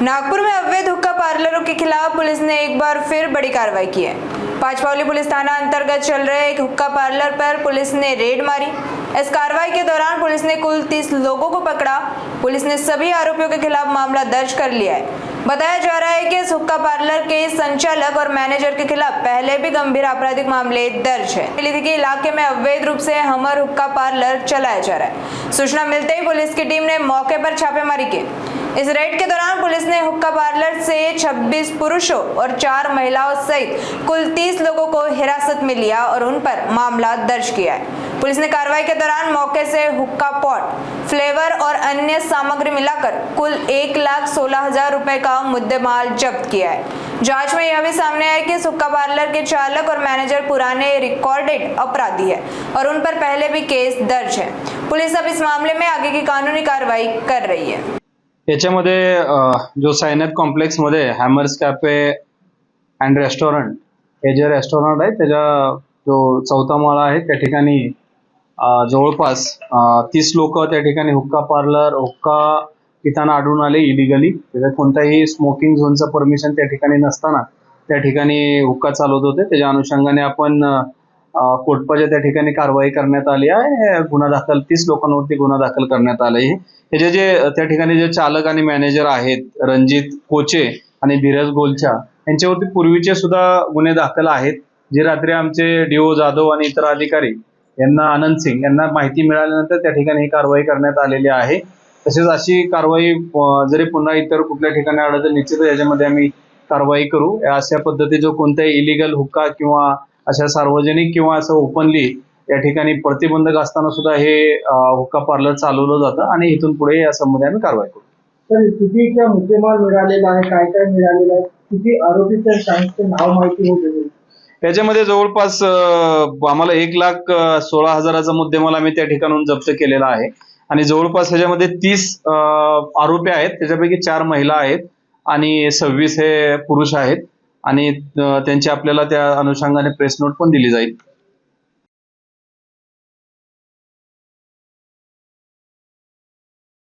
नागपुर में अवैध हुक्का पार्लरों के खिलाफ पुलिस ने एक बार फिर बड़ी कार्रवाई की है। पांचपावली पुलिस थाना अंतर्गत चल रहे एक हुक्का पार्लर पर पुलिस ने रेड मारी। इस कार्रवाई के दौरान पुलिस ने कुल 30 लोगों को पकड़ा। पुलिस ने सभी आरोपियों के खिलाफ मामला दर्ज कर लिया है। बताया जा रहा है कि इस हुक्का पार्लर के संचालक और मैनेजर के खिलाफ पहले भी गंभीर आपराधिक मामले दर्ज है। मिली के इलाके में अवैध रूप से हमर हुक्का पार्लर चलाया जा रहा है। सूचना मिलते ही पुलिस की टीम ने मौके पर छापेमारी की। इस रेड के दौरान पुलिस ने हुक्का पार्लर से 26 पुरुषों और 4 महिलाओं सहित कुल 30 लोगों को हिरासत में लिया और उन पर मामला दर्ज किया है। पुलिस ने कार्रवाई के दौरान मौके से हुक्का पॉट, फ्लेवर और अन्य सामग्री मिलाकर कुल 1,16,000 रुपए का मुद्देमाल जब्त किया है। जांच में यह भी सामने आया कि इस हुक्का पार्लर के चालक और मैनेजर पुराने रिकॉर्डेड अपराधी है और उन पर पहले भी केस दर्ज है। पुलिस अब इस मामले में आगे की कानूनी कार्रवाई कर रही है। याच्यामध्ये जो सायनाथ कॉम्प्लेक्स मध्ये हॅमर्स कॅफे अँड रेस्टॉरंट हे जे रेस्टॉरंट आहे त्याचा जो 4था माळा आहे त्या ठिकाणी जवळपास 30 लोक त्या ठिकाणी हुक्का पार्लर हुक्का पिताना आढळून आले इलिगली। त्याच्यात कोणताही स्मोकिंग झोनचं परमिशन त्या ठिकाणी नसताना त्या ठिकाणी हुक्का चालवत होते। त्याच्या अनुषंगाने आपण कोटपाच्या त्या ठिकाणी कारवाई करण्यात आली आहे। गुन्हा दाखल 30 लोकांवरती गुन्हा दाखल करण्यात आला आहे। त्याचे जे त्या ठिकाणी जे चालक आणि मॅनेजर आहेत रणजित कोचे आणि धीरज गोलछा यांच्यावरती पूर्वीचे सुद्धा गुन्हे दाखल आहेत। जे रात्री आमचे डीओ जाधव आणि इतर अधिकारी यांना आनंद सिंग यांना माहिती मिळाल्यानंतर त्या ठिकाणी ही कारवाई करण्यात आलेली आहे। तसेच अशी कारवाई जरी पुन्हा इतर कुठल्या ठिकाणी आढळली निश्चितच याच्यामध्ये आम्ही कारवाई करू। अशा पद्धतीने जो कोणताही इलिगल हुक्का किंवा अशा सार्वजनिक किंवा असं ओपनली या ठिकाणी प्रतिबंधक असताना सुद्धा हे हुक्का पार्लर चालवलं जातं आणि इथून पुढे या संबंधी आम्ही कारवाई करू। तर कितीचा मुद्देमाल मिळालेला आहे, काय काय मिळालेलं आहे, किती आरोपीचं त्यांचं नाव माहिती होतं? याच्यामध्ये जवळपास आम्हाला 1,16,000चा मुद्देमाल आम्ही त्या ठिकाणून जप्त केलेला आहे आणि जवळपास ह्याच्यामध्ये 30 आरोपी आहेत। त्याच्यापैकी 4 महिला आहेत आणि 26 हे पुरुष आहेत आणि त्यांची आपल्याला त्या अनुषंगाने प्रेस नोट पण दिली जाईल।